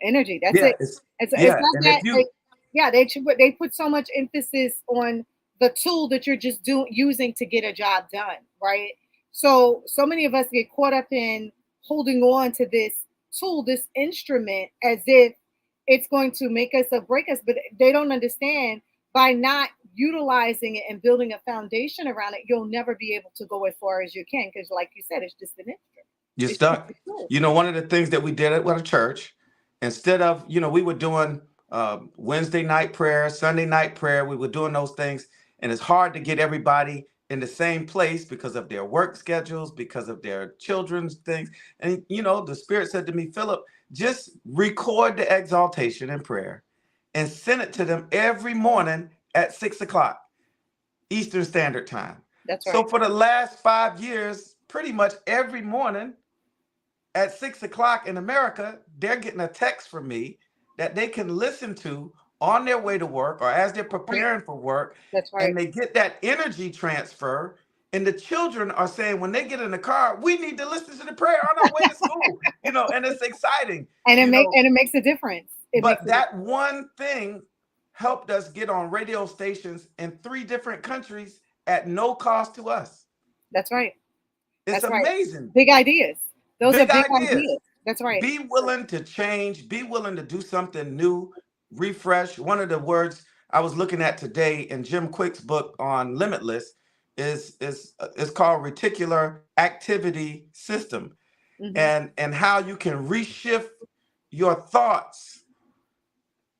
Energy. That's it. It's not that they put so much emphasis on the tool that you're just using to get a job done, right? So many of us get caught up in holding on to this tool, this instrument, as if it's going to make us or break us, but they don't understand by not utilizing it and building a foundation around it, you'll never be able to go as far as you can, because like you said, it's just an instrument. You're stuck. One of the things that we did at a church, instead of, we were doing Wednesday night prayer, Sunday night prayer, we were doing those things, and it's hard to get everybody in the same place because of their work schedules, because of their children's things. And, the Spirit said to me, Philip, just record the exaltation and prayer and send it to them every morning at 6:00 Eastern Standard Time. That's right. So for the last 5 years, pretty much every morning at 6:00 in America, they're getting a text from me that they can listen to on their way to work or as they're preparing for work. That's right. And they get that energy transfer And the children are saying when they get in the car, we need to listen to the prayer on our way to school, and it's exciting, And you know. it makes a difference. It makes But a difference. that one thing helped us get on radio stations in 3 different countries at no cost to us. That's right. It's That's right. amazing. Big ideas. Those are Big big ideas. ideas. That's right. Be willing to change, be willing to do something new, refresh. One of the words I was looking at today in Jim Quick's book on Limitless is called reticular activity system, and how you can reshift your thoughts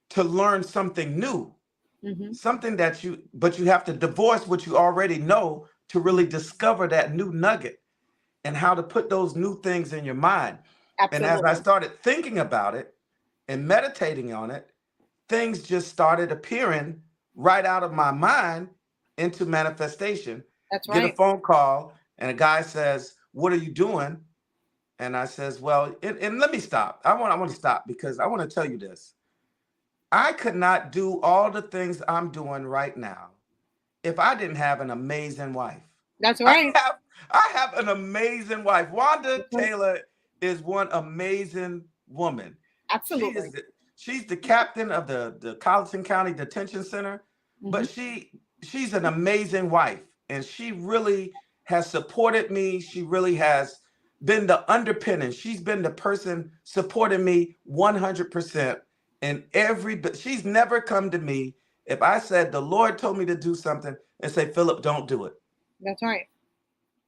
to learn something new, something that you have to divorce what you already know to really discover that new nugget and how to put those new things in your mind. And as I Absolutely. started thinking about it and meditating on it, things just started appearing right out of my mind into manifestation. That's Get a right. phone call and a guy says, "What are you doing?" And I says, "Well," and let me stop. I want to stop because I want to tell you this. I could not do all the things I'm doing right now if I didn't have an amazing wife. That's right. I have an amazing wife. Wanda Taylor is one amazing woman. Absolutely. She's the captain of the Colleton County Detention Center, but she's an amazing wife, and she really has supported me. She really has been the underpinning. She's been the person supporting me 100%. And she's never come to me if I said the Lord told me to do something and say, "Philip, don't do it." That's right.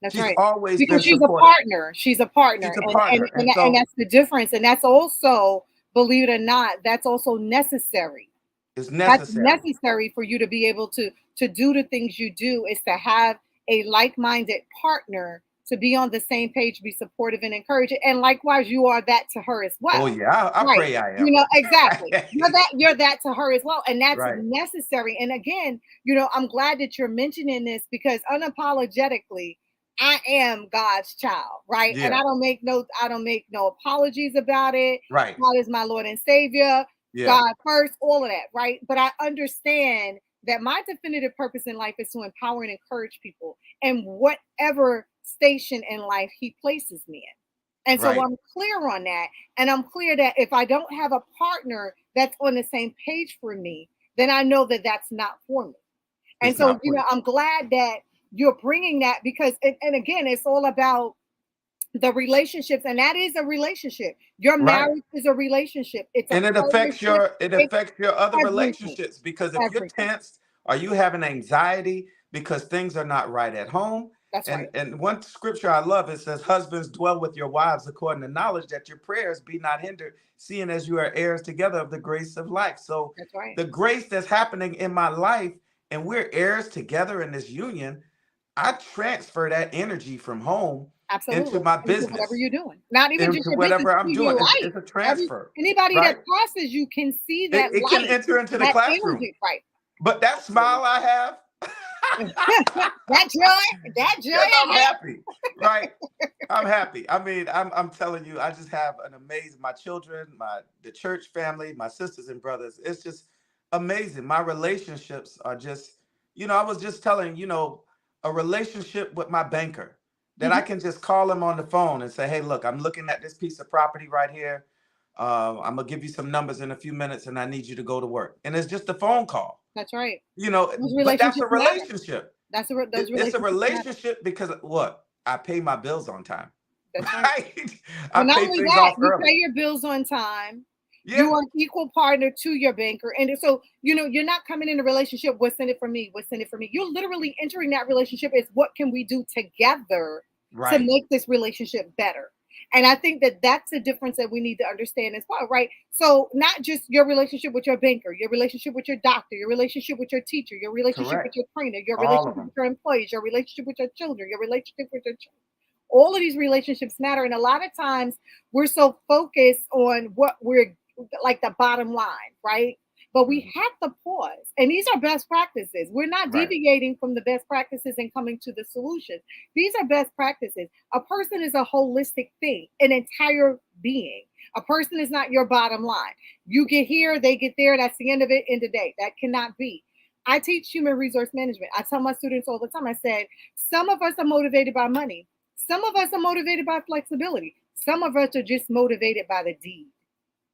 That's She's right. always Because been she's supportive. a partner. She's a partner. She's a partner. And that's the difference. And that's also, believe it or not, that's also necessary. It's That's necessary. necessary for you to be able to do the things you do, is to have a like-minded partner, to be on the same page, be supportive and encouraging. And likewise, you are that to her as well. Oh yeah, I Right. pray I am. Exactly. You're that to her as well. And that's Right. necessary. And again, I'm glad that you're mentioning this, because unapologetically, I am God's child, right? And Yeah. I don't make no apologies about it. Right. God is my Lord and Savior. Yeah. God first, all of that, right? But I understand that my definitive purpose in life is to empower and encourage people in whatever station in life He places me in. And so Right. I'm clear on that. And I'm clear that if I don't have a partner that's on the same page for me, then I know that that's not for me. And It's so, not for you. I'm glad that you're bringing that, because, and again, it's all about the relationships, and that is a relationship. Your Right. marriage is a relationship. It's a And it affects partnership. your other Everything. relationships, because if you're Everything. tense or you having anxiety because things are not right at home. That's right. And one scripture I love, it says, "Husbands, dwell with your wives according to knowledge, that your prayers be not hindered, seeing as you are heirs together of the grace of life." So That's right. the grace that's happening in my life, and we're heirs together in this union, I transfer that energy from home Absolutely. into my Into business, whatever you're doing. Not even just into your whatever business, I'm to your doing. life. It's a transfer, Anybody right? that passes you can see that It can light, enter into the that classroom. energy, right? But that smile I have, that joy. yes, I'm happy, right? I'm happy. I mean, I'm telling you, I just have an amazing, my children, the church family, my sisters and brothers. It's just amazing. My relationships are just, I was just telling, a relationship with my banker that I can just call him on the phone and say, "Hey, look, I'm looking at this piece of property right here. I'm gonna give you some numbers in a few minutes, and I need you to go to work." And it's just a phone call. That's right. But that's a relationship. Those relationships It's a matter. relationship because what? I pay my bills on time. That's right. Right? But I not pay only things that, off you early. pay your bills on time. Yeah. You are an equal partner to your banker. And so, you're not coming in a relationship, what's in it for me? What's in it for me? You're literally entering that relationship is, what can we do together to Right. make this relationship better? And I think that that's a difference that we need to understand as well, right? So not just your relationship with your banker, your relationship with your doctor, your relationship with your teacher, your relationship with Correct. your trainer, your All of relationship them. with your employees, your relationship with your children, your relationship with your children. All of these relationships matter. And a lot of times we're so focused on what we're like, the bottom line, right? But we have to pause. And these are best practices. We're not Right. deviating from the best practices and coming to the solutions. These are best practices. A person is a holistic thing, an entire being. A person is not your bottom line. You get here, they get there. That's the end of it in the day. That cannot be. I teach human resource management. I tell my students all the time, I said, some of us are motivated by money. Some of us are motivated by flexibility. Some of us are just motivated by the deed.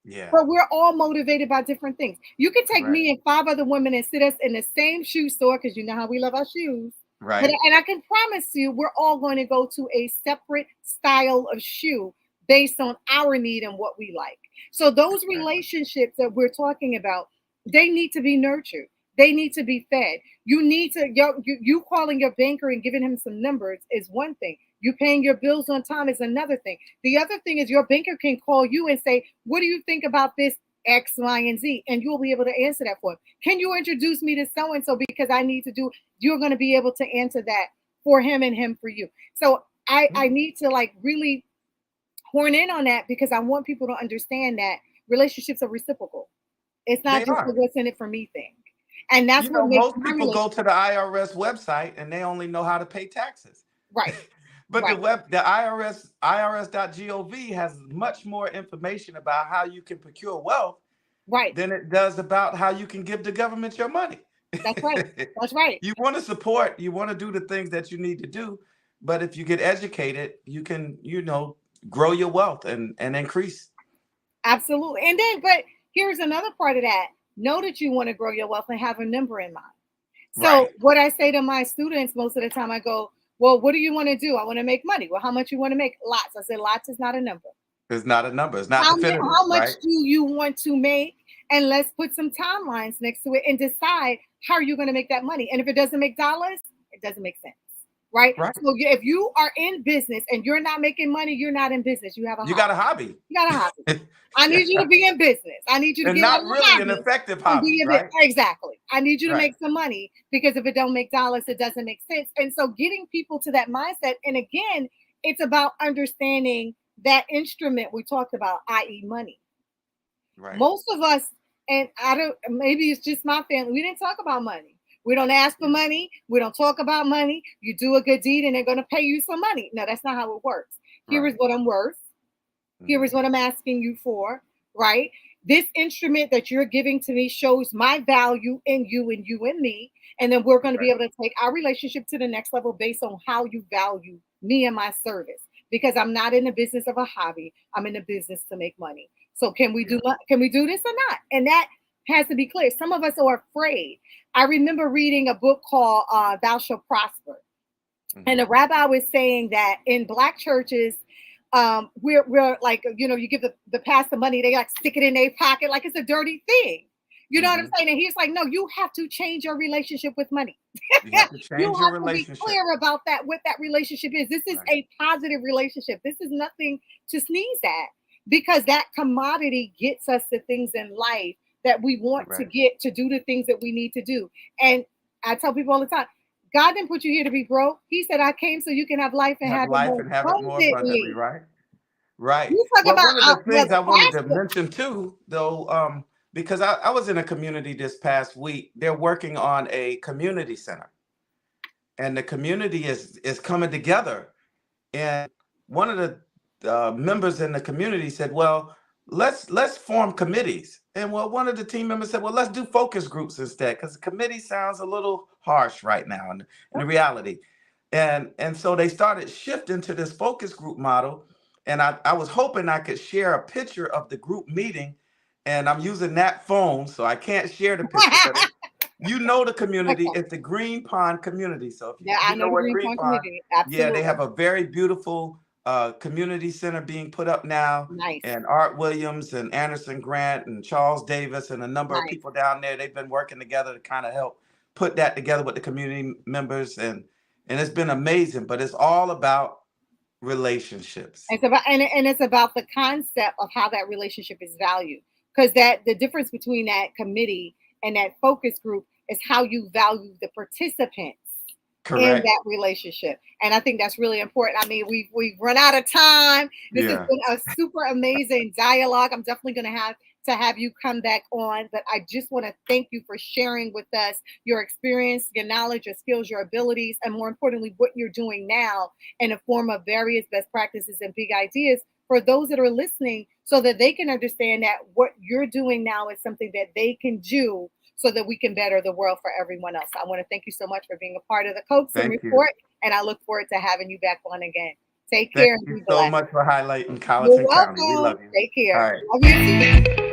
Yeah. But we're all motivated by different things. You can take Right. me and 5 other women and sit us in the same shoe store, because you know how we love our shoes. Right. And I can promise you, we're all going to go to a separate style of shoe based on our need and what we like. So those Exactly. relationships that we're talking about, they need to be nurtured. They need to be fed. You need to, you calling your banker and giving him some numbers is one thing. You paying your bills on time is another thing. The other thing is your banker can call you and say, what do you think about this X, Y, and Z? And you'll be able to answer that for him. Can you introduce me to so-and-so because I need to do, you're going to be able to answer that for him and him for you. So I need to like really horn in on that, because I want people to understand that relationships are reciprocal. It's not They just a are. what's in it for me thing. And that's You what know, makes most my people go to relationship the IRS website and they only know how to pay taxes. right. But Right. the irs.gov has much more information about how you can procure wealth Right. than it does about how you can give the government your money. That's right. That's right. You want to support, you want to do the things that you need to do, but if you get educated, you can, grow your wealth and increase. Absolutely. And then, but here's another part of that. Know that you want to grow your wealth and have a number in mind. So Right. what I say to my students most of the time, I go, well, what do you want to do? I want to make money. Well, how much you want to make? Lots. I said, lots is not a number. It's not a number. It's not definitive, How much right? do you want to make? And let's put some timelines next to it and decide how you're going to make that money. And if it doesn't make dollars, it doesn't make sense. Right? Right. So if you are in business and you're not making money, you're not in business. You have a You hobby. got a hobby. You got a hobby. I need you to be in business. I need you to And get a not really an hobby effective and be hobby, in right? exactly. I need you to Right. make some money, because if it don't make dollars, it doesn't make sense. And so getting people to that mindset, and again, it's about understanding that instrument we talked about, i.e. money. Right. Most of us, and I don't, maybe it's just my family, we didn't talk about money. We don't ask for money. We don't talk about money. You do a good deed and they're going to pay you some money. No, that's not how it works. Here is Right. what I'm worth. Here is what I'm asking you for, right? This instrument that you're giving to me shows my value in you and you and me. And then we're going to be able to take our relationship to the next level based on how you value me and my service. Because I'm not in the business of a hobby. I'm in the business to make money. So can we do this or not? And that has to be clear. Some of us are afraid. I remember reading a book called Thou Shalt Prosper. And the rabbi was saying that in Black churches, we're like, you give the pastor money, they like stick it in their pocket like it's a dirty thing. You know what I'm saying? And he's like, no, you have to change your relationship with money. You have to change your to be relationship. clear about that, what that relationship is. This is a positive relationship. This is nothing to sneeze at, because that commodity gets us the things in life that we want to get, to do the things that we need to do. And I tell people all the time, God didn't put you here to be broke. He said, I came so you can have life and have it more abundantly. Right? Right. You talk Well, about one of the things I wanted to pastor. mention too, though, because I was in a community this past week. They're working on a community center, and the community is coming together. And one of the members in the community said, "Well, let's form committees." And well, one of the team members said, "Well, let's do focus groups instead, because the committee sounds a little harsh right now in reality." And so they started shifting to this focus group model. And I was hoping I could share a picture of the group meeting. And I'm using that phone, so I can't share the picture. But you know the community, it's the Green Pond community. So if I know what the Green Pond community. Absolutely. yeah, they have a very beautiful community center being put up now. Nice. And Art Williams and Anderson Grant and Charles Davis and a number of people down there, they've been working together to kind of help put that together with the community members. And it's been amazing, but it's all about relationships. It's about and it's about the concept of how that relationship is valued. Because that the difference between that committee and that focus group is how you value the participants in that relationship. And I think that's really important. I mean, we've run out of time. This has been a super amazing dialogue. I'm definitely going to have you come back on, but I just want to thank you for sharing with us your experience, your knowledge, your skills, your abilities, and more importantly, what you're doing now in the form of various best practices and big ideas for those that are listening, so that they can understand that what you're doing now is something that they can do, so that we can better the world for everyone else. I want to thank you so much for being a part of the Coaxum Thank you. Report, and I look forward to having you back on again. Take Thank care and you be so blessed. much for highlighting You're Colleton County. We welcome. love you. Take care. All right. Love you too.